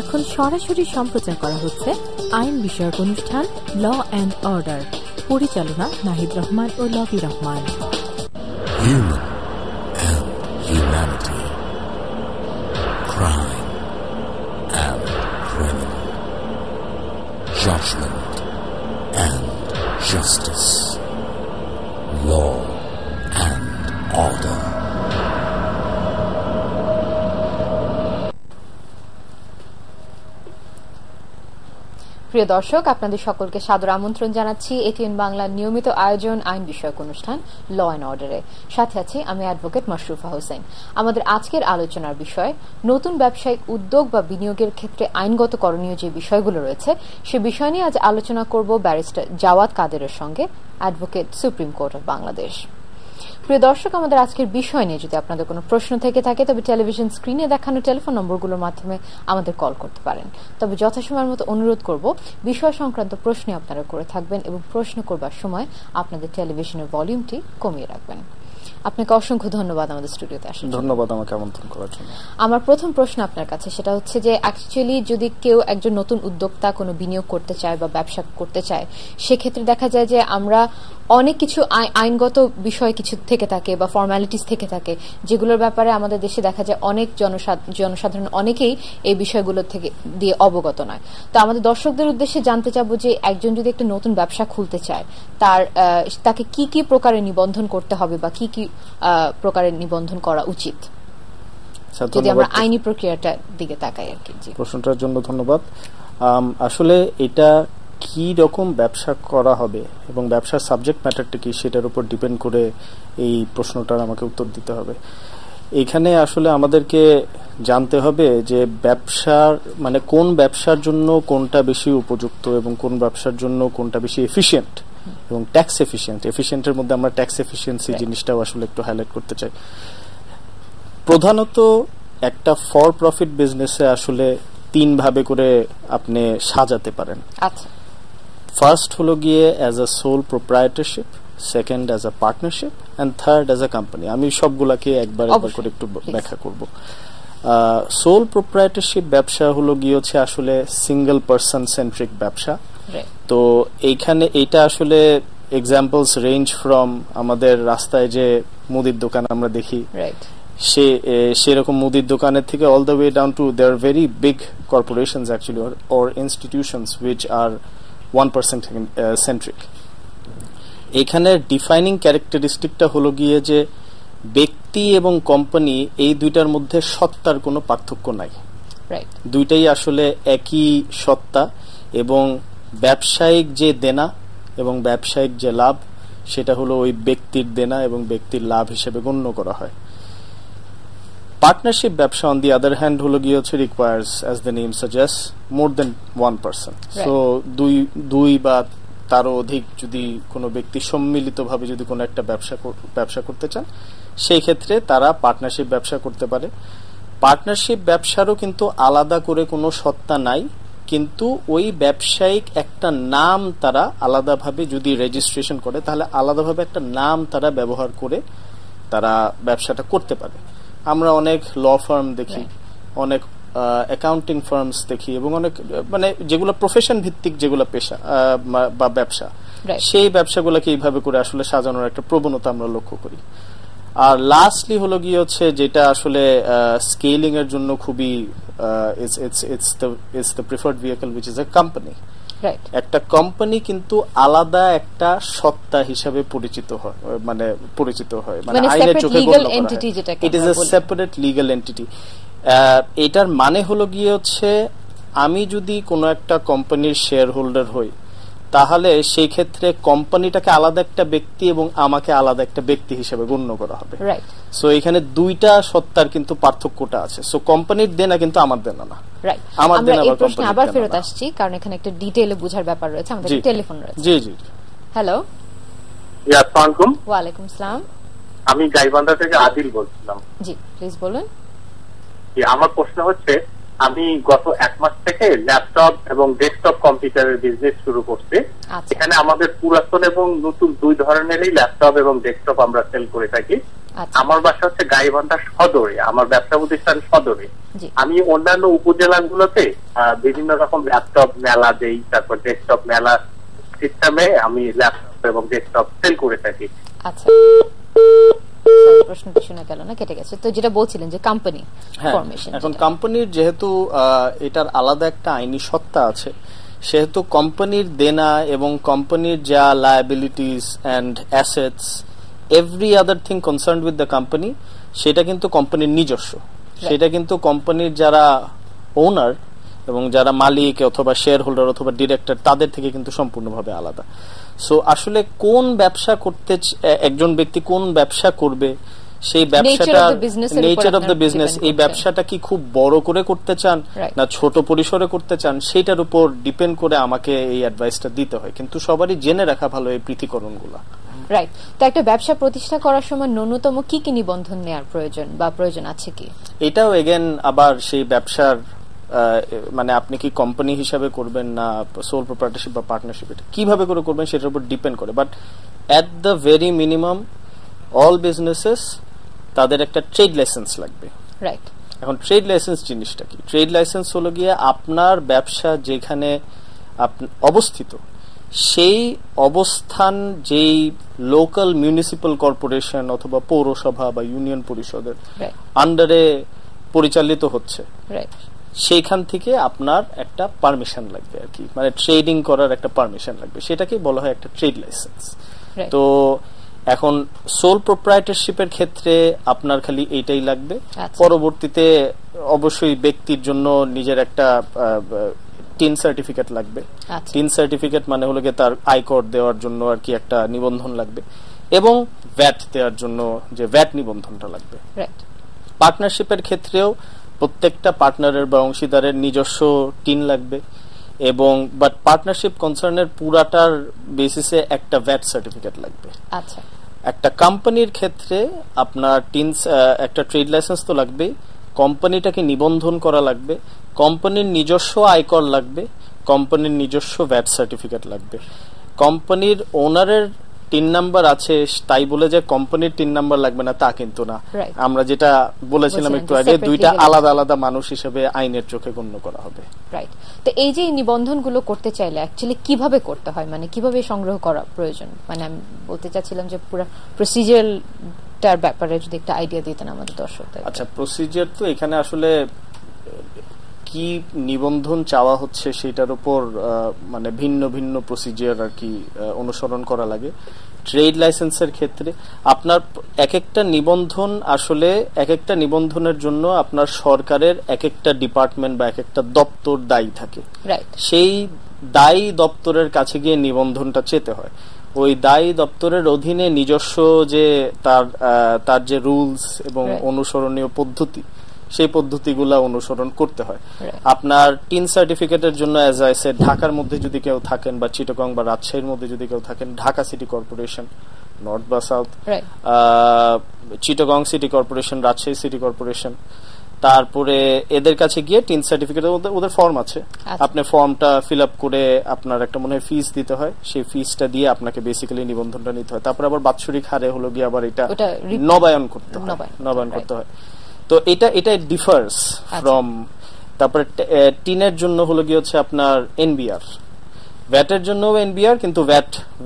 এখন সরাসরি সম্প্রচার করা হচ্ছে আইন বিষয়ক অনুষ্ঠান ল অ্যান্ড অর্ডার, পরিচালনা নাহিদ রহমান ও Lobi Rahman. Human and humanity. Crime and criminal. Judgment and justice. Law and order. প্রিয় দর্শক, আপনাদের সকলকে সাদর আমন্ত্রণ জানাচ্ছি এটিএন বাংলার নিয়মিত আয়োজন আইন বিষয়ক অনুষ্ঠান ল অ্যান্ড অর্ডারে। সাথে আছি আমি অ্যাডভোকেট মাশরুফা হোসেন। আমাদের আজকের আলোচনার বিষয় নতুন ব্যবসায়িক উদ্যোগ বা বিনিয়োগের ক্ষেত্রে আইনগত করণীয় যে বিষয়গুলো রয়েছে সে বিষয় নিয়ে আজ আলোচনা করব ব্যারিস্টার জাওয়াদ কাদেরের সঙ্গে, advocate, supreme court of Bangladesh. প্রিয় দর্শক, আমাদের আজকের বিষয় নিয়ে যদি আপনাদের কোনো প্রশ্ন থেকে থাকে তবে টেলিভিশন স্ক্রিনে দেখানো টেলিফোন নম্বরগুলোর মাধ্যমে আমাদের কল করতে পারেন। তবে যথাসময়ের মতো অনুরোধ করব বিষয় সংক্রান্ত প্রশ্ন আপনারা করে থাকবেন এবং প্রশ্ন করবার সময় আপনাদের টেলিভিশনের ভলিউমটি কমিয়ে রাখবেন। আপনাকে অসংখ্য ধন্যবাদ আমাদের স্টুডিওতে আসার জন্য। ধন্যবাদ আমাকে আমন্ত্রণ করার জন্য। আমার প্রথম প্রশ্ন আপনার কাছে সেটা হচ্ছে যে অ্যাকচুয়ালি যদি কেউ একজন নতুন উদ্যোক্তা কোনো বিনিয়োগ করতে চায় বা ব্যবসা করতে চায়, সেক্ষেত্রে দেখা যায় যে আমরা অনেক কিছু আইনগত বিষয় কিছু থেকে থাকে বা ফর্মালিটিস থেকে থাকে, যেগুলোর ব্যাপারে আমাদের দেশে দেখা যায় অনেক জনসাধারণ অনেকেই এই বিষয়গুলো থেকে দিয়ে অবগত নয়। তো আমাদের দর্শকদের উদ্দেশ্যে জানতে চাবো যে একজন যদি একটা নতুন ব্যবসা খুলতে চায় তাকে কি কি প্রকারের নিবন্ধন করতে হবে বা কি কি প্রকারের নিবন্ধন করা উচিত, যদি আমরা আইনি প্রক্রিয়াটার দিকে তাকাই আর কি। প্রশ্নটার জন্য ধন্যবাদ। আসলে এটা কি রকম ব্যবসা করা হবে এবং ব্যবসার সাবজেক্ট ম্যাটারটা কি সেটার উপর ডিপেন্ড করে এই প্রশ্নটার আমাকে উত্তর দিতে হবে। এখানে আসলে আমাদেরকে জানতে হবে যে ব্যবসার মানে কোন ব্যবসার জন্য কোনটা বেশি উপযুক্ত এবং কোন ব্যবসার জন্য কোনটা বেশি এফিশিয়েন্ট এবং ট্যাক্স এফিশিয়েন্টের মধ্যে আমরা ট্যাক্স এফিশিয়েন্সি জিনিসটাও আসলে একটু হাইলাইট করতে চাই। প্রধানত একটা ফর প্রফিট বিজনেসে আসলে তিন ভাবে করে আপনি সাজাতে পারেন। আচ্ছা, ফার্স্ট হলো গিয়ে as a sole proprietorship, second as a partnership and third as a company. আমি সবগুলাকে একবার করে একটু ব্যাখ্যা করব। সোল প্রোপ্রাইটারশিপ ব্যবসা হলো গিয়ে হচ্ছে আসলে সিঙ্গেল পারসন সেন্ট্রিক ব্যবসা। তো এইখানে এটা আসলে এক্সাম্পলস রেঞ্জ ফ্রম আমাদের রাস্তায় যে মুদির দোকান আমরা দেখি, সেরকম মুদির দোকানের থেকে all the way down to they are very big corporations actually or institutions which are 1% centric. এখানে ডিফাইনিং ক্যারেক্টারিস্টিকটা হলো গিয়ে যে ব্যক্তি এবং কোম্পানি এই দুইটার মধ্যে সত্তার কোনো পার্থক্য নাই, দুইটাই আসলে একই সত্তা এবং ব্যবসায়িক যে দেনা এবং ব্যবসায়িক যে লাভ সেটা হলো ওই ব্যক্তির দেনা এবং ব্যক্তির লাভ হিসেবে গণ্য করা হয়। পার্টনারশিপ ব্যবসা অন দি আদার হ্যান্ড হলো গিয়ে হচ্ছে requires as the name suggest more than 1%। So দুই বা তারও অধিক যদি কোনো ব্যক্তি সম্মিলিতভাবে যদি কোনো একটা ব্যবসা করতে চান সেই ক্ষেত্রে তারা পার্টনারশিপ ব্যবসা করতে পারে। পার্টনারশিপ ব্যবসারও কিন্তু আলাদা করে কোনো সত্তা নাই, কিন্তু ওই ব্যবসায়িক একটা নাম তারা আলাদাভাবে যদি রেজিস্ট্রেশন করে তাহলে আলাদাভাবে একটা নাম তারা ব্যবহার করে তারা ব্যবসাটা করতে পারে। আমরা অনেক ল ফার্ম দেখি, অনেক অ্যাকাউন্টিং ফার্মস দেখি এবং অনেক মানে যেগুলো প্রফেশন ভিত্তিক যেগুলো পেশা বা ব্যবসা, সেই ব্যবসাগুলোকে এইভাবে করে আসলে সাজানোর একটা প্রবণতা আমরা লক্ষ্য করি। আর লাস্টলি হলো গিয়ে হচ্ছে যেটা আসলে স্কেলিং এর জন্য খুবই it's the preferred vehicle which is a company. একটা কোম্পানি কিন্তু আলাদা একটা সত্তা হিসাবে পরিচিত হয় মানে আইনের চোখে গণ্য করা হয়। It is a separate legal entity. এটার মানে হলো গিয়ে হচ্ছে আমি যদি কোনো একটা কোম্পানির শেয়ার হোল্ডার হই তাহলে সেই ক্ষেত্রে কোম্পানিটাকে আলাদা একটা ব্যক্তি এবং আমাকে আলাদা একটা ব্যক্তি হিসেবে গণ্য করা হবে। সো এখানে দুইটা সত্তার কিন্তু পার্থক্যটা আছে। সো কোম্পানির দেনা কিন্তু আমার দেনা না, আমার দেনা আবার কোম্পানির। আবার ফেরত আসছি কারণ এখানে একটা ডিটেইলে বোঝার ব্যাপার রয়েছে। আমাদের টেলিফোন রয়েছে। জি জি, হ্যালো। আসসালামু আলাইকুম। ওয়া আলাইকুম আসসালাম। আমি গাইবান্ধা থেকে আদিল বলছিলাম। জি প্লিজ বলুন। আমার প্রশ্ন হচ্ছে আমি গত 1 মাস থেকে ল্যাপটপ এবং ডেস্কটপ কম্পিউটারের বিজনেস শুরু করছি। এখানে আমাদের পুরাতন এবং নতুন 2 ধরনেরই ল্যাপটপ এবং ডেস্কটপ আমরা সেল করে থাকি। আমার বাসা হচ্ছে গাইবান্ধা সদরে, আমার ব্যবসা প্রতিষ্ঠান সদরে। আমি অন্যান্য উপজেলাগুলোতে বিভিন্ন রকম ল্যাপটপ মেলা দেই, তারপর ডেস্কটপ মেলা সিস্টেমে আমি ল্যাপটপ এবং ডেস্কটপ সেল করে থাকি। আচ্ছা, প্রশ্নটা শোনা গেল না, কেটে গেছে। তো যেটা বলছিলেন যে কোম্পানি ফরমেশন, এখন কোম্পানির যেহেতু এটার আলাদা একটা আইনি সত্তা আছে, সেহেতু কোম্পানির দেনা এবং কোম্পানির যা liabilities and assets every other thing concerned with the company, সেটা কিন্তু কোম্পানির নিজস্ব। সেটা কিন্তু কোম্পানির যারা ওনার এবং যারা মালিক অথবা শেয়ার হোল্ডার অথবা ডিরেক্টর, তাদের থেকে কিন্তু সম্পূর্ণভাবে আলাদা। সো আসলে কোন ব্যবসা করতে একজন ব্যক্তি কোন ব্যবসা করবে, সেই ব্যবসাটা নেচার অফ দ্য বিজনেস, এই ব্যবসাটা কি খুব বড় করে করতে চান না ছোট পরিসরে করতে চান, সেটার উপর ডিপেন্ড করে আমাকে এই অ্যাডভাইসটা দিতে হয়। কিন্তু সবারই জেনে রাখা ভালো এই পৃথকীকরণগুলো। রাইট। তো একটা ব্যবসা প্রতিষ্ঠা করার সময় ন্যূনতম কি কি নিবন্ধন নেওয়ার প্রয়োজন বা প্রয়োজন আছে কি? এটাও এগেন আবার সেই ব্যবসার মানে আপনি কি কোম্পানি হিসাবে করবেন না সোল প্রপার্টনারশিপ বা পার্টনারশিপ, এটা কিভাবে করে করবেন সেটার উপর ডিপেন্ড করে। But at the very minimum all businesses তাদের একটা ট্রেড লাইসেন্স লাগবে। রাইট। এখন ট্রেড লাইসেন্স জিনিসটা কি? ট্রেড লাইসেন্স হলো গিয়ে আপনার ব্যবসা যেখানে অবস্থিত, সেই অবস্থান যেই লোকাল মিউনিসিপাল কর্পোরেশন অথবা পৌরসভা বা ইউনিয়ন পরিষদের আন্ডারে পরিচালিত হচ্ছে, সেইখান থেকে আপনার একটা পারমিশন লাগবে আর কি, মানে ট্রেডিং করার একটা পারমিশন লাগবে। সেটাকে বলা হয় একটা ট্রেড লাইসেন্স। তো এখন সোল প্রোপ্রাইটারশিপের ক্ষেত্রে আপনার খালি এইটাই লাগবে। পরবর্তীতে অবশ্যই ব্যক্তির জন্য নিজের একটা টিন সার্টিফিকেট লাগবে। টিন সার্টিফিকেট মানে হলো গিয়ে তার আয়কর দেওয়ার জন্য আর কি একটা নিবন্ধন লাগবে, এবং ভ্যাট দেওয়ার জন্য যে ভ্যাট নিবন্ধনটা লাগবে। পার্টনারশিপের ক্ষেত্রেও প্রত্যেকটা পার্টনারের বা অংশীদারের নিজস্ব টিন লাগবে, এবং বাট পার্টনারশিপ কনসার্নের পুরাটার বেসিসে একটা ভ্যাট সার্টিফিকেট লাগবে। আচ্ছা, একটা কোম্পানির ক্ষেত্রে আপনার একটা ট্রেড লাইসেন্স তো লাগবেই, কোম্পানিটাকে নিবন্ধন করা লাগবে, কোম্পানির নিজস্ব আয়কর লাগবে, কোম্পানির নিজস্ব ভ্যাট সার্টিফিকেট লাগবে। কোম্পানির ওনারের টিন নাম্বার আছে তাই বলে যে কোম্পানির টিন নাম্বার লাগবে না তা কিন্তু না। আমরা যেটা বলেছিলাম একটু আগে, দুইটা আলাদা আলাদা মানুষ হিসেবে আইনের চোখে গণ্য করা হবে। রাইট। তো এই যে নিবন্ধনগুলো করতে চাইলে অ্যাকচুয়ালি কিভাবে করতে হয়, মানে কিভাবে সংগ্রহ করা প্রয়োজন, মানে আমি বলতে চাচ্ছিলাম যে পুরো প্রসিজারটার ব্যাপারে যদি একটা আইডিয়া দিতেন আমাদের দর্শকদের। আচ্ছা, প্রসিজার তো এখানে আসলে কি নিবন্ধন চাওয়া হচ্ছে সেটার উপর মানে ভিন্ন ভিন্ন প্রসিজার আর কি অনুসরণ করা লাগে। ট্রেড লাইসেন্সের ক্ষেত্রে আপনার এক একটা নিবন্ধন, আসলে এক একটা নিবন্ধনের জন্য আপনার সরকারের এক একটা ডিপার্টমেন্ট বা এক একটা দপ্তর দায়ী থাকে। সেই দায়ী দপ্তরের কাছে গিয়ে নিবন্ধনটা চেতে হয়। ওই দায়ী দপ্তরের অধীনে নিজস্ব যে তার যে রুলস এবং অনুসরণীয় পদ্ধতি, সেই পদ্ধতিগুলা অনুসরণ করতে হয়। আপনার টিন সার্টিফিকেটের জন্য অ্যাজ আই সেড, ঢাকার মধ্যে যদি কেউ থাকেন বা চিটাগং বা রাজশাহীর মধ্যে যদি কেউ থাকেন, ঢাকা সিটি কর্পোরেশন নর্থ বা south, Chittagong city corporation, Rajshahi city corporation, তারপরে এদের কাছে গিয়ে টিন সার্টিফিকেট ওদের ফর্ম আছে, আপনি ফর্মটা ফিল আপ করে আপনার একটা মনে হয় ফিস দিতে হয়, সেই ফিসটা দিয়ে আপনাকে বেসিক্যালি নিবন্ধনটা নিতে হয়। তারপর আবার বাৎসরিক হারে হলো গিয়ে আবার এটা নবায়ন করতে হয়। তো এটা ডিফার্স ফ্রম। তারপরে টিনের জন্য হলো গিয়ে হচ্ছে আপনার এনবিআর, ভ্যাটের জন্য এনবিআর, কিন্তু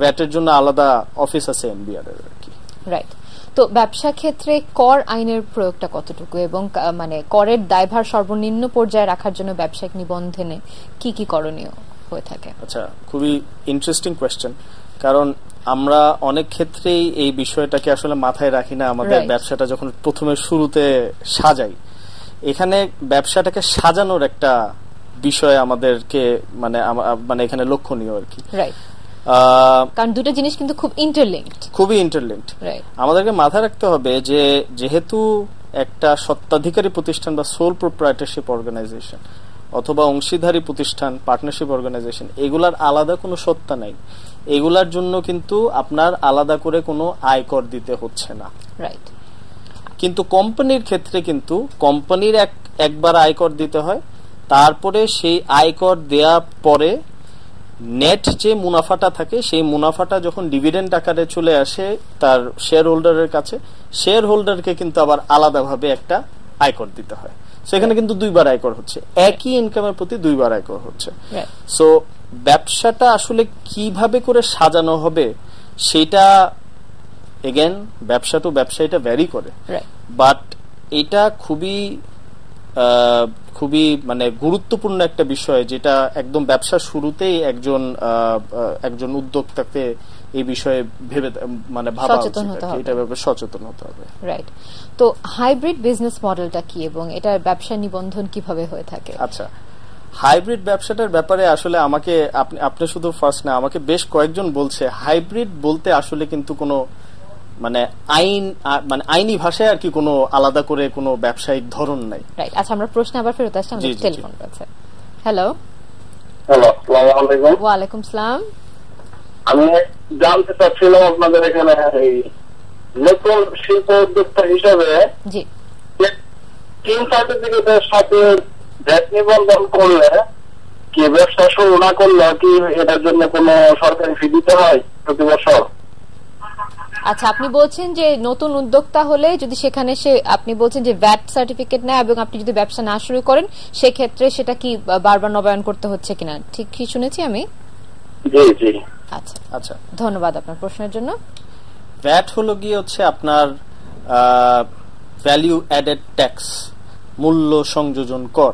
ভ্যাটের জন্য আলাদা অফিস আছে এনবিআর এর আর কি। রাইট। তো ব্যবসা ক্ষেত্রে কর আইনের প্রয়োগটা কতটুকু, এবং মানে করের দায়ভার সর্বনিম্ন পর্যায়ে রাখার জন্য ব্যবসায়িক নিবন্ধনে কি কি করণীয় হয়ে থাকে? আচ্ছা, খুবই ইন্টারেস্টিং কোয়েশ্চেন, কারণ আমরা অনেক ক্ষেত্রেই এই বিষয়টাকে আসলে মাথায় রাখি না। আমাদের ব্যবসাটা যখন প্রথমে শুরুতে সাজাই, এখানে ব্যবসাটাকে সাজানোর একটা বিষয় আমাদেরকে মানে এখানে লক্ষণীয় আর কি। কারণ দুটো জিনিস কিন্তু খুবই ইন্টারলিঙ্কড। আমাদেরকে মাথায় রাখতে হবে যে যেহেতু একটা স্বত্বাধিকারী প্রতিষ্ঠান বা সোল প্রোপ্রাইটারশিপ অর্গানাইজেশন অথবা অংশীদারি প্রতিষ্ঠান, পার্টনারশিপ অর্গানাইজেশন, এগুলার আলাদা কোনো সত্তা নাই। এগুলার জন্য কিন্তু আপনার আলাদা করে কোনো আয়কর দিতে হচ্ছে না। কিন্তু কোম্পানির ক্ষেত্রে কিন্তু কোম্পানির একবার আয়কর দিতে হয়, তারপরে সেই আয়কর দেওয়ার পরে নেট যে মুনাফাটা থাকে সেই মুনাফাটা যখন ডিভিডেন্ড আকারে চলে আসে তার শেয়ার হোল্ডারের কাছে, শেয়ার হোল্ডারকে কিন্তু আবার আলাদাভাবে একটা আয়কর দিতে হয়। সেখানে কিন্তু দুইবার আয়কর হচ্ছে, একই ইনকামের প্রতি দুইবার আয়কর হচ্ছে। সো ব্যবসাটা আসলে কিভাবে করে সাজানো হবে সেটা এগেন ব্যবসা টু ব্যবসা এটা ভ্যারি করে, বাট এটা খুবই মানে গুরুত্বপূর্ণ একটা বিষয় যেটা একদম ব্যবসা শুরুতেই একজন উদ্যোক্তাকে এই বিষয়ে ভেবে মানে ভাবা উচিত, এটা ব্যাপারে সচেতন হতে হবে। রাইট। তো হাইব্রিড বিজনেস মডেলটা কি এবং এটার ব্যবসা নিবন্ধন কিভাবে হয়ে থাকে? আচ্ছা, হাইব্রিড ব্যবসাটার ব্যাপারে আসলে আমাকে আপনি শুধু ফার্স্ট না, আমাকে বেশ কয়েকজন বলছে হাইব্রিড বলতে আসলে কিন্তু কোনো মানে আইনি ভাষায় আর কি কোনো আলাদা করে কোনো ব্যবসায়িক ধরন নাই। রাইট। আচ্ছা, আমরা প্রশ্ন আবার ফেরত আসছি, আমাদের টেলিফোন আছে। হ্যালো। আসসালামু আলাইকুম। ওয়া আলাইকুম সালাম। আমি জানতে চাচ্ছিলাম আপনাদের এখানে নতুন শিল্প উদ্যোক্তা হিসাবে জি তিন সার্টিফিকেটের সাথে ভ্যাট নিবন্ধন করলে কি ব্যবসা শুরু না করলে কি এটার জন্য কোনো সরকারি ফি দিতে হয় প্রতি বছর? আচ্ছা, আপনি বলছেন যে নতুন উদ্যোক্তা হলে যদি সেখানে আপনি বলছেন যে ভ্যাট সার্টিফিকেট নেয় এবং আপনি যদি ব্যবসা না শুরু করেন সেক্ষেত্রে সেটা কি বারবার নবায়ন করতে হচ্ছে কিনা, ঠিক কি শুনেছি আমি? জি জি। আচ্ছা আচ্ছা, ধন্যবাদ আপনার প্রশ্নের জন্য। ভ্যাট হলো গিয়ে হচ্ছে আপনার ভ্যালু অ্যাডেড ট্যাক্স, মূল্য সংযোজন কর।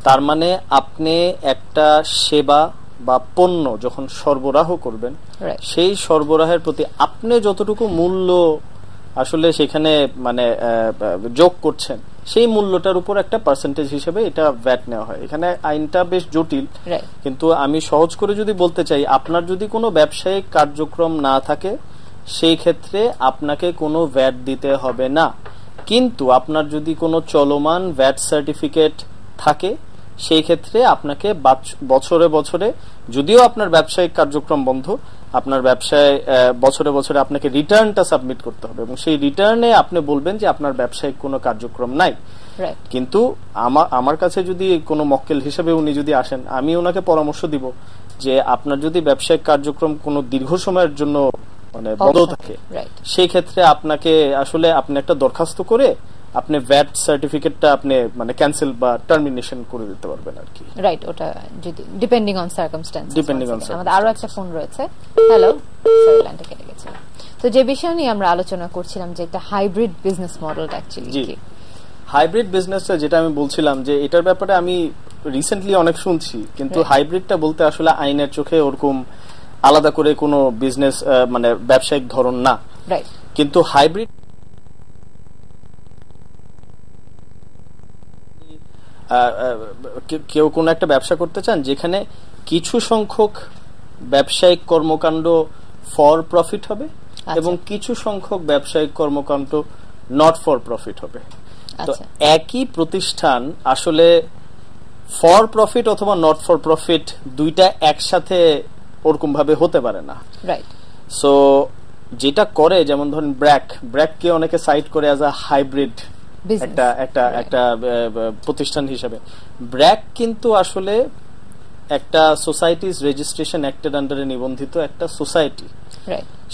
তার মানে আপনি একটা সেবা বা পণ্য যখন সরবরাহ করবেন সেই সরবরাহের প্রতি আপনি যতটুকু মূল্য আসলে সেখানে মানে যোগ করছেন সেই মূল্যটার উপর একটা পার্সেন্টেজ হিসেবে এটা ভ্যাট নেওয়া হয়। এখানে আইনটা বেশ জটিল, কিন্তু আমি সহজ করে যদি বলতে চাই, আপনার যদি কোনো ব্যবসায়িক কার্যক্রম না থাকে সেই ক্ষেত্রে আপনাকে কোনো ভ্যাট দিতে হবে না। কিন্তু আপনার যদি কোনো চলমান ভ্যাট সার্টিফিকেট থাকে সেই ক্ষেত্রে আপনাকে বছরে বছরে, যদিও আপনার ব্যবসায়িক কার্যক্রম বন্ধ, আপনার ব্যবসায় বছরে বছরে আপনাকে রিটার্নটা সাবমিট করতে হবে এবং সেই রিটার্নে আপনি বলবেন যে আপনার ব্যবসায়িক কোনো কার্যক্রম নাই। কিন্তু আমার কাছে যদি কোনো মক্কেল হিসেবে উনি যদি আসেন, আমি ওনাকে পরামর্শ দিব যে আপনার যদি ব্যবসায়িক কার্যক্রম কোনো দীর্ঘ সময়ের জন্য মানে বন্ধ থাকে সেই ক্ষেত্রে আপনাকে আসলে আপনি একটা দরখাস্ত করে আপনি ভ্যাট সার্টিফিকেটটা আপনি মানে ক্যান্সেল বা টার্মিনেশন করে দিতে পারবেন আর কি। রাইট, ওটা যদি ডিপেন্ডিং অন সার্কামস্ট্যান্স। আমাদের আরো একটা ফোন রয়েছে। হ্যালো, সরি লাইনটা কেটে গেছে। তো যে বিষয় নিয়ে আমরা আলোচনা করছিলাম যে একটা হাইব্রিড বিজনেস মডেলটা অ্যাকচুয়ালি কি? হাইব্রিড বিজনেসটা যেটা আমি বলছিলাম যে এটার ব্যাপারে আমি রিসেন্টলি অনেক শুনছি, কিন্তু হাইব্রিডটা বলতে আসলে আইনের চোখে ওরকম আলাদা করে কোনো বিজনেস মানে ব্যবসায়িক ধরন না। রাইট। কিন্তু হাইব্রিড কেউ কোন একটা ব্যবসা করতে চান যেখানে কিছু সংখ্যক ব্যবসায়িক কর্মকাণ্ড ফর প্রফিট হবে এবং কিছু সংখ্যক ব্যবসায়িক কর্মকাণ্ড নট ফর প্রফিট হবে। তো একই প্রতিষ্ঠান আসলে ফর প্রফিট অথবা নট ফর প্রফিট দুইটা একসাথে ওরকম ভাবে হতে পারে না। রাইট। সো যেটা করে, যেমন ধরেন ব্র্যাককে অনেকে সাইট করে অ্যাজ আ হাইব্রিড একটা প্রতিষ্ঠান হিসেবে। ব্র্যাক কিন্তু আসলে একটা সোসাইটিজ রেজিস্ট্রেশন অ্যাক্টের আন্ডারে নিবন্ধিত একটা সোসাইটি,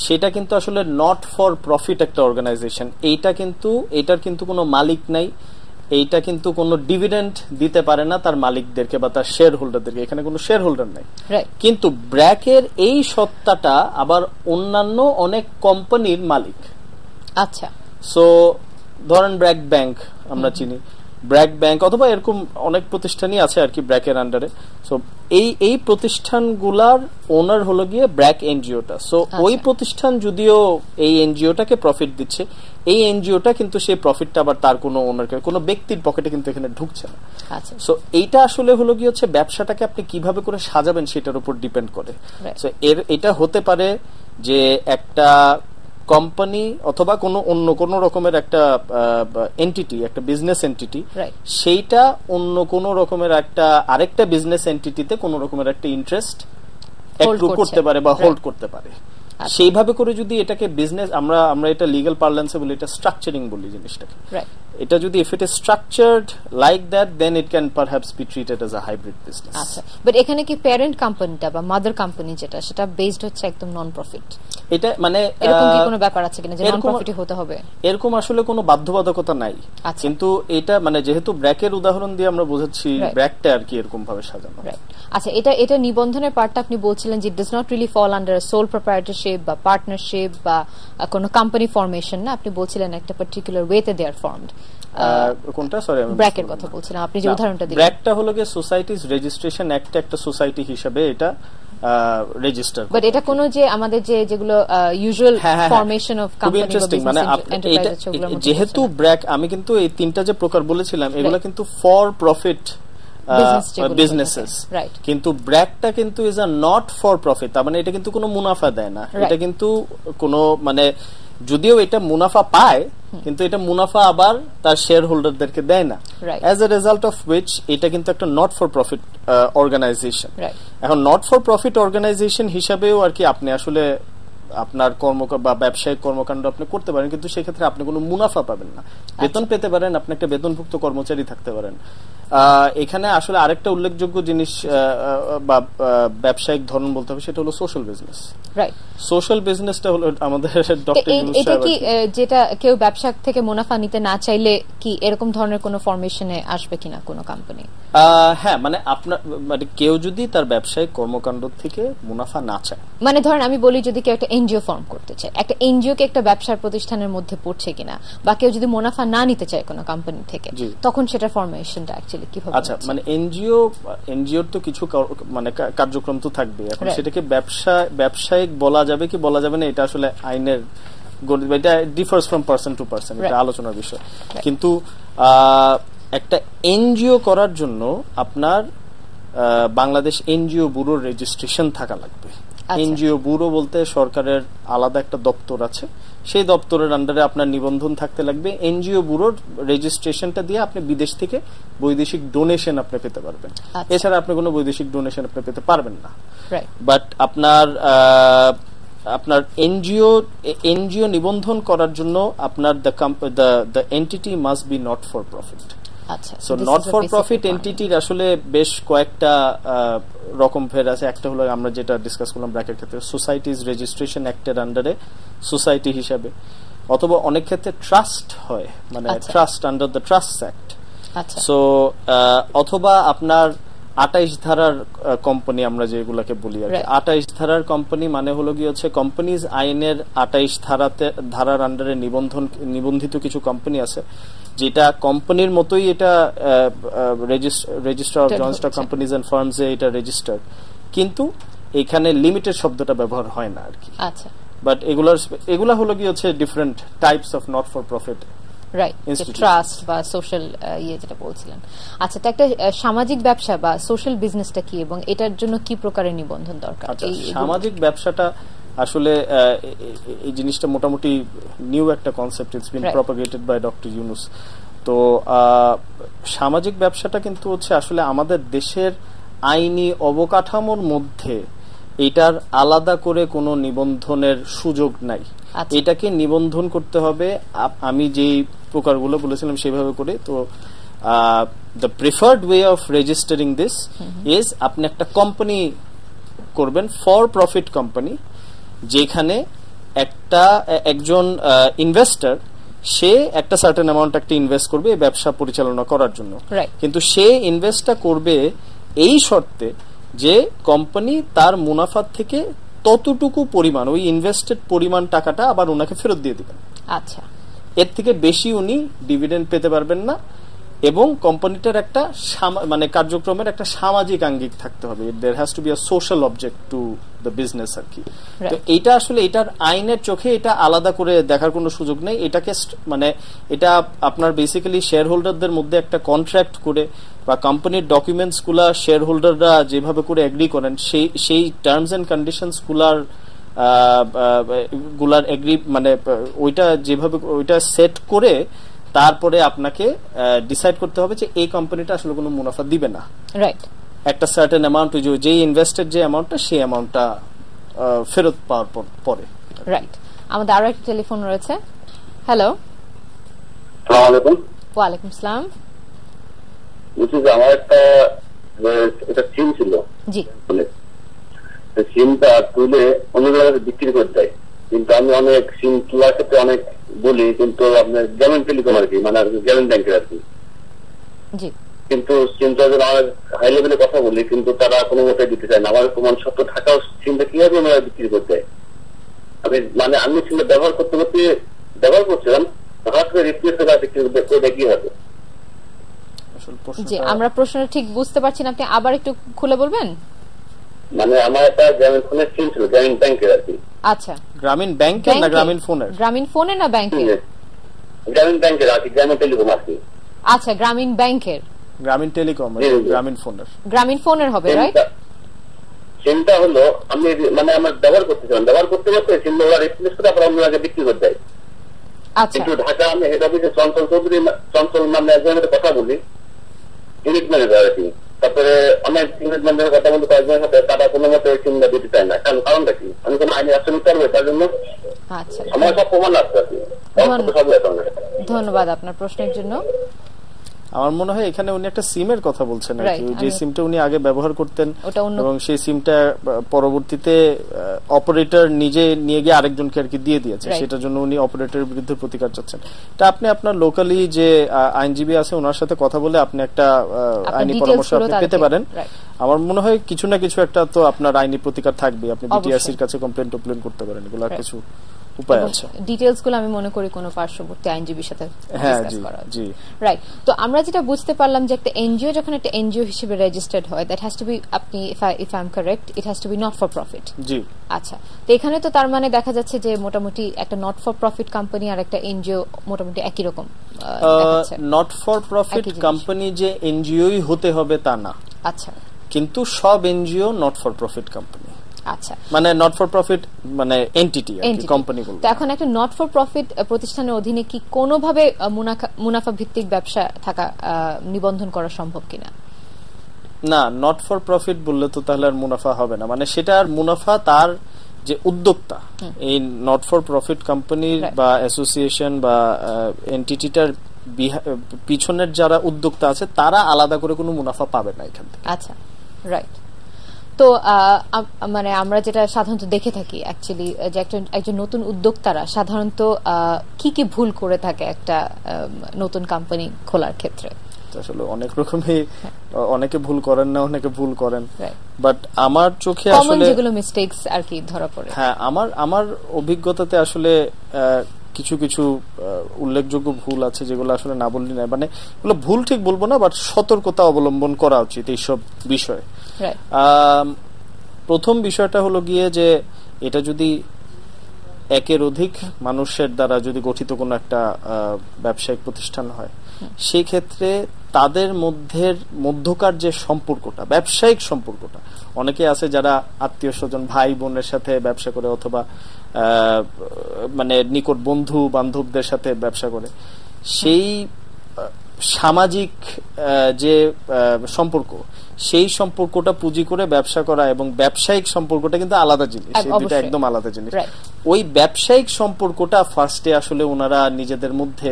সেটা কিন্তু আসলে নট ফর প্রফিট একটা অর্গানাইজেশন। এটার কিন্তু কোনো মালিক নাই, এইটা কিন্তু কোনো ডিভিডেন্ড দিতে পারে না তার মালিকদেরকে বা তার শেয়ার হোল্ডারদেরকে, এখানে কোনো শেয়ার হোল্ডার নাই। কিন্তু ব্র্যাকের এই সত্তাটা আবার অন্যান্য অনেক কোম্পানির মালিক। আচ্ছা, সো ধরেন ব্র্যাক ব্যাংক আমরা চিনি, ব্র্যাক ব্যাংক অথবা এরকম অনেক প্রতিষ্ঠানই আছে আর কি ব্র্যাকের আন্ডারে। সো এই প্রতিষ্ঠানগুলার ওনার হলো গিয়ে ব্র্যাক এনজিওটা। সো ওই প্রতিষ্ঠান যদিও এই এনজিওটাকে প্রফিট দিচ্ছে, এই এনজিওটা কিন্তু সেই প্রফিটটা আবার তার কোনো ওনারকে কোনো ব্যক্তির পকেটে কিন্তু এখানে ঢুকছে না। সো এইটা আসলে হলো গিয়ে হচ্ছে ব্যবসাটাকে আপনি কিভাবে করে সাজাবেন সেটার উপর ডিপেন্ড করে। সো এটা হতে পারে যে একটা কোম্পানি অথবা অন্য কোন রকমের একটা এন্টিটি, একটা বিজনেস এন্টিটি, সেইটা অন্য কোন রকমের আরেকটা বিজনেস এন্টিটিতে কোন রকমের একটা ইন্টারেস্ট অ্যাক্রু করতে পারে বা হোল্ড করতে পারে। সেইভাবে করে যদি এটাকে বিজনেস, আমরা এটা লিগ্যাল পার্লান্সে বলি, এটা স্ট্রাকচারিং বলি জিনিসটাকে। এটা যদি if it is structured like that then it can perhaps be treated as a hybrid business. আচ্ছা, বাট এখানে কি প্যারেন্ট কোম্পানিটা বা মাদার কোম্পানি যেটা সেটা বেসড হচ্ছে একদম নন প্রফিট, এটা মানে এরকম কি কোনো ব্যাপার আছে কিনা যে নন প্রফিটই হতে হবে? এরকম আসলে কোনো বাধ্যবাধকতা নাই, কিন্তু এটা মানে যেহেতু ব্র্যাকের উদাহরণ দিয়ে আমরা বোঝাচ্ছি ব্র্যাকটা আর কি এরকম ভাবে সাজানো। আচ্ছা, এটা নিবন্ধনের পার্টটা আপনি বলছিলেন যে does not really fall under sole proprietorship বা পার্টনারশিপ বা কোনো কোম্পানি ফরমেশন না, আপনি বলছিলেন একটা পার্টিকুলার ওয়েতে দে আর ফর্মড। কোনটা? সরি, আমি ব্র্যাকের কথা বলছিলাম, আপনি যে উদাহরণটা দিলেন। ব্র্যাকটা হলো কি সোসাইটিজ রেজিস্ট্রেশন অ্যাক্ট, একটা সোসাইটি হিসেবে এটা রেজিস্টার। বাট এটা কোন যে আমাদের যেগুলো ইউজুয়াল ফরমেশন অফ কোম্পানি বা বিজনেস, যেহেতু ব্র্যাক, আমি কিন্তু এই তিনটা যে প্রকার বলেছিলাম এগুলো কিন্তু ফর প্রফিট বিজনেসেস, কিন্তু ব্র্যাকটা কিন্তু is a not for profit, তার মানে এটা কিন্তু কোনো মুনাফা দেয় না, এটা কিন্তু কোনো মানে যদিও এটা মুনাফা পায় কিন্তু এটা মুনাফা আবার তার শেয়ার হোল্ডারদেরকে দেয় না, as a result of which এটা কিন্তু একটা নট ফর প্রফিট অর্গানাইজেশন। এখন নট ফর প্রফিট অর্গানাইজেশন হিসাবেও আর কি আপনি আসলে আপনার বা ব্যবসায়িক কর্মকাণ্ড আপনি করতে পারেন, কিন্তু সেক্ষেত্রে আপনি কোনো মুনাফা পাবেন না, বেতন পেতে পারেন, আপনি একটা বেতনভুক্ত কর্মচারী থাকতে পারেন। এখানে আসলে আরেকটা উল্লেখযোগ্য জিনিস বা ব্যবসায়িক ধরন বলতে হবে, সেটা হলো সোশ্যাল বিজনেস। সোশ্যাল বিজনেসটা হলো আমাদের ডক্টর ইউনূস সাহেব, এটা কি যেটা কেউ ব্যবসা থেকে মুনাফা নিতে না চাইলে কি এরকম ধরনের কোনো ফরমেশনে আসবে কিনা কোনো কোম্পানি? হ্যাঁ, মানে আপনার মানে কেউ যদি তার ব্যবসায়িক কর্মকাণ্ড থেকে মুনাফা না চায়, মানে ধরেন আমি বলি যদি কেউ একটা এনজিও ফর্ম করতে চায়, একটা এনজিও কে একটা ব্যবসার প্রতিষ্ঠানের মধ্যে পড়ছে কিনা, বা কেউ যদি মুনাফা না নিতে চায় কোনো কোম্পানি থেকে, তখন সেটা ফরমেশনটা অ্যাকচুয়ালি কিভাবে? আচ্ছা, মানে এনজিওর তো কিছু মানে কার্যক্রম তো থাকবে, এখন সেটাকে ব্যবসায়িক বলা যাবে কি বলা যাবে না এটা আসলে আইনের এটা differs from person to person, এটা আলোচনার বিষয়। কিন্তু একটা এনজিও করার জন্য আপনার বাংলাদেশ এনজিও ব্যুরোর রেজিস্ট্রেশন থাকা লাগবে। এনজিও ব্যুরো বলতে সরকারের আলাদা একটা দপ্তর আছে, সেই দপ্তরের আন্ডারে আপনার নিবন্ধন থাকতে লাগবে। এনজিও ব্যুরোর রেজিস্ট্রেশনটা দিয়ে আপনি বিদেশ থেকে বৈদেশিক ডোনেশন আপনি পেতে পারবেন, এছাড়া আপনি কোনো বৈদেশিক ডোনেশন আপনি পেতে পারবেন না। বাট আপনার এনজিও নিবন্ধন করার জন্য আপনার the entity must be not for profit. So not for profit এন্টিটির আসলে বেশ কয়েকটা রকম ফের আছে। একটা হলো আমরা যেটা ডিসকাস করলাম ব্র্যাকের ক্ষেত্রে সোসাইটিজ রেজিস্ট্রেশন অ্যাক্টের আন্ডারে সোসাইটি হিসাবে, অথবা অনেক ক্ষেত্রে ট্রাস্ট হয়, মানে trust under the trust act. So অথবা আপনার 28 ধারার কোম্পানি আমরা যেগুলোকে বলি আর কি, 28 ধারার কোম্পানি মানে হলো কি হচ্ছে কোম্পানিজ আইনের 28 ধারার আন্ডারে নিবন্ধিত কিছু কোম্পানি আছে যেটা কোম্পানির মতোই এটা register of joint stock companies and firms এ এটা রেজিস্টার্ড, কিন্তু এখানে লিমিটেড শব্দটা ব্যবহার হয় না আর কি। আচ্ছা, বাট এগুলা হলো কি হচ্ছে different types of not for profit trust বা সোশ্যাল যেটা বলছিলেন। আচ্ছা, তো একটা সামাজিক ব্যবসা বা সোশ্যাল বিজনেসটা কি এবং এটার জন্য কি প্রকারের নিবন্ধন দরকার? সামাজিক ব্যবসাটা আসলে এই জিনিসটা মোটামুটি নিউ একটা concept, it's been propagated by doctor Yunus. তো সামাজিক ব্যবসাটা কিন্তু হচ্ছে আসলে আমাদের দেশের আইনি অবকাঠামোর মধ্যে এটার আলাদা করে কোনো নিবন্ধনের সুযোগ নাই। এটাকে নিবন্ধন করতে হবে আমি যেই প্রকারগুলো বলেছিলাম সেভাবে করে। তো the preferred way of registering this is আপনি একটা কোম্পানি করবেন, ফর প্রফিট কোম্পানি, যেখানে একজন ইনভেস্টর সে একটা সার্টেন অ্যামাউন্ট একটা ইনভেস্ট করবে এই ব্যবসা পরিচালনা করার জন্য, কিন্তু সে ইনভেস্টটা করবে এই শর্তে যে কোম্পানি তার মুনাফা থেকে ততটুকু পরিমাণ ওই ইনভেস্টেড পরিমাণ টাকাটা আবার ওনাকে ফেরত দিয়ে দিবেন। আচ্ছা, এর থেকে বেশি উনি ডিভিডেন্ড পেতে পারবেন না, এবং কোম্পানিটার একটা মানে কার্যক্রমের একটা সামাজিক আঙ্গিক থাকতে হবে। There has to be a social object to the business আর কি। তো এইটা আসলে এটার আইনের চোখে এটা আলাদা করে দেখার কোনো সুযোগ নেই। এটাকে মানে এটা আপনার বেসিক্যালি শেয়ার হোল্ডারদের মধ্যে একটা কন্ট্রাক্ট করে বা কোম্পানির ডকুমেন্টস গুলা শেয়ার হোল্ডাররা যেভাবে করে এগ্রি করেন সেই টার্মস এন্ড কন্ডিশনস গুলার এগ্রি মানে ওইটা যেভাবে ওইটা সেট করে তারপরে আপনাকে ডিসাইড করতে হবে যে এই কোম্পানিটা আসলে কোনো মুনাফা দিবে না, রাইট, একটা সার্টেন অ্যামাউন্ট যে ইনভেস্টেড যে অ্যামাউন্টটা সেই অ্যামাউন্টটা ফেরত পাওয়ার পরে, রাইট। আমাদের আরো একটা টেলিফোন রয়েছে। হ্যালো, আসসালামু আলাইকুম। ওয়ালাইকুম আসসালাম। আমার একটা সিম ছিল, জি, সিমটা তুলে অন্য জায়গায় বিক্রি করে দেয়, কিন্তু আমি অনেক সিম তোলার ক্ষেত্রে অনেক বলি, কিন্তু আপনার গ্রামীণ টেলিকম আর কি, মানে গ্রামীণ ব্যাংকের আর কি, কিন্তু সিমটা অনেক হাই লেভেলে কথা বলি, কিন্তু তারা কোনো মতে দিতে চায় না। আমার প্রমাণ সত্য থাকাও সিমটা কিভাবে ওনারা বিক্রি করে দেয়? মানে আমি সিমটা ব্যবহার করছিলাম, হঠাৎ করে রিপ্লেস করে বিক্রি করে দেয়, কি হবে? জি, আমরা প্রশ্নটা ঠিক বুঝতে পারছি না, আপনি আবার একটু খুলে বলবেন। মানে আমার একটা গ্রামীণ ফোনের সিম ছিল, গ্রামীণ ব্যাংকের আর কি। আচ্ছা, গ্রামীণ ব্যাংকের না গ্রামীণ ফোনের? গ্রামীণ ফোনের না ব্যাংকের? গ্রামীণ ব্যাংকের আর কি, গ্রামীণ টেলিকম আর কি। আচ্ছা, গ্রামীণ ব্যাংকের, গ্রামীণ টেলিকম, গ্রামীণ ফোনের, গ্রামীণ ফোনের হবে, রাইট? সিমটা হলো আমি মানে আমার ব্যবহার করতেছিলাম, ব্যবহার করতে করতে সিমটা ওরা রিপ্লেস করে আবার অন্য জায়গায় বিক্রি করে দেয়। কিন্তু ঢাকা আমি হেড অফিসে চঞ্চল নামে একজনের কথা বলি, ইউনিট ম্যানেজার আর কি। তারপরে অনেক ইউনিট ম্যানেজারের কথা বলতে কয়েকজনের সাথে, তারা কোনো মতে সিমটা দিতে চায় না। কারণটা কি? আমি কোনো আইনি আশ্রয় নিতে পারবো তার জন্য? আমার সব প্রমাণ আছে আর কি। ধন্যবাদ আপনার প্রশ্নের জন্য। আমার মনে হয় এখানে উনি একটা সিমের কথা বলছেন আর কি, যে সিমটা উনি আগে ব্যবহার করতেন এবং সেই সিমটা পরবর্তীতে অপারেটর নিজে নিয়ে গিয়ে আরেকজনকে আর কি দিয়ে দিয়েছে, সেটার জন্য উনি অপারেটরের বিরুদ্ধে প্রতিকার চাচ্ছেন। এটা আপনি আপনার লোকালি যে আইনজীবী আছে ওনার সাথে কথা বলে আপনি একটা আইনি পরামর্শ আপনি পেতে পারেন। আমার মনে হয় কিছু না কিছু একটা তো আপনার আইনি প্রতিকার থাকবে, আপনি বিটিআরসির কাছে কমপ্লেন করতে পারেন, এগুলো কিছু উপায় আছে। ডিটেইলস গুলো আমি মনে করি কোনো পার্শ্ববর্তী আইনজীবীর সাথে ডিসকাস করা উচিত, রাইট? তো আমরা যেটা বুঝতে পারলাম যে একটা এনজিও যখন একটা এনজিও হিসেবে রেজিস্টার্ড হয়, দ্যাট হ্যাজ টু বি, আপনি if I am correct, it has to be not for profit. জি, আচ্ছা। তো এখানে তো তার মানে দেখা যাচ্ছে যে মোটামুটি একটা নট ফর প্রফিট কোম্পানি আর একটা এনজিও মোটামুটি একই রকম। নট ফর প্রফিট কোম্পানি যে এনজিওই হতে হবে তা না। আচ্ছা, কিন্তু সব NGO not for profit company. আচ্ছা, মানে নট ফর প্রফিট মানে এন্টিটি আর কি, কোম্পানি বলবো। তো এখন একটা নট ফর প্রফিট প্রতিষ্ঠানের অধীনে কি কোনোভাবে মুনাফা ভিত্তিক ব্যবসা থাকা নিবন্ধন করা সম্ভব কিনা? না, নট ফর প্রফিট বললে তো তাহলে আর মুনাফা হবে না, মানে সেটা আর মুনাফা তার যে উদ্যোক্তা, এই নট ফর প্রফিট কোম্পানির বা অ্যাসোসিয়েশন বা এন্টিটিটার পিছনের যারা উদ্যোক্তা আছে তারা আলাদা করে কোনো মুনাফা পাবে না এখান থেকে। আচ্ছা, রাইট। তো মানে আমরা যেটা সাধারণত দেখে থাকি অ্যাকচুয়ালি যে একজন নতুন উদ্যোক্তারা সাধারণত কি কি ভুল করে থাকে একটা নতুন কোম্পানি খোলার ক্ষেত্রে? আসলে অনেক রকমই, অনেকে ভুল করেন না, অনেকে ভুল করেন, বাট আমার চোখে আসলে যেগুলো মিস্টেকস আর কি ধরা পড়ে, হ্যাঁ আমার অভিজ্ঞতাতে আসলে কিছু কিছু উল্লেখযোগ্য ভুল আছে যেগুলো আসলে না বললি না, মানে এগুলো ভুল ঠিক বলবো না, বাট সতর্কতা অবলম্বন করা উচিত এইসব বিষয়ে। প্রথম বিষয়টা হলো গিয়ে যে এটা যদি একের অধিক মানুষের দ্বারা যদি গঠিত কোনো একটা ব্যবসায়িক প্রতিষ্ঠান হয়, সেই ক্ষেত্রে তাদের মধ্যকার যে সম্পর্কটা, ব্যবসায়িক সম্পর্কটা, অনেকে আছে যারা আত্মীয় স্বজন ভাই বোনের সাথে ব্যবসা করে অথবা মানে নিকট বন্ধু বান্ধবদের সাথে ব্যবসা করে, সেই সামাজিক যে সম্পর্ক, সেই সম্পর্কটা পুঁজি করে ব্যবসা করা এবং ব্যবসায়িক সম্পর্কটা কিন্তু আলাদা জিনিস, এই দুটো একদম আলাদা জিনিস। ওই ব্যবসায়িক সম্পর্কটা ফার্স্টে আসলে ওনারা নিজেদের মধ্যে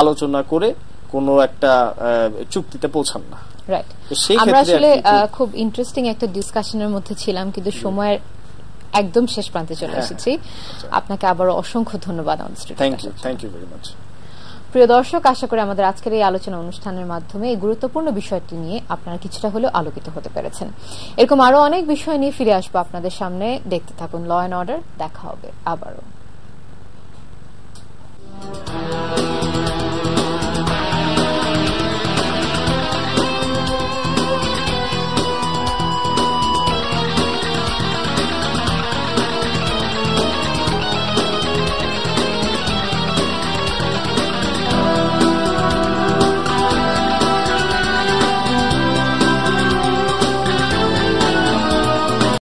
আলোচনা করে কোনো একটা চুক্তিতে পৌঁছান না। রাইট, আমরা আসলে খুব ইন্টারেস্টিং একটা ডিসকাশনের মধ্যে ছিলাম, কিন্তু সময়ের একদম শেষ প্রান্তে চলে এসেছি। আপনাকে আবারও অসংখ্য ধন্যবাদ আমাদের স্টুডিওতে। Thank you very much. প্রিয় দর্শক, আশা করি আমাদের আজকের এই আলোচনা অনুষ্ঠানের মাধ্যমে এই গুরুত্বপূর্ণ বিষয়টি নিয়ে আপনারা কিছুটা হলেও আলোকিত হতে পেরেছেন। এরকম আরো অনেক বিষয় নিয়ে ফিরে আসবো আপনাদের সামনে, দেখতে থাকুন ল অ্যান্ড অর্ডার। দেখা হবে আবারও।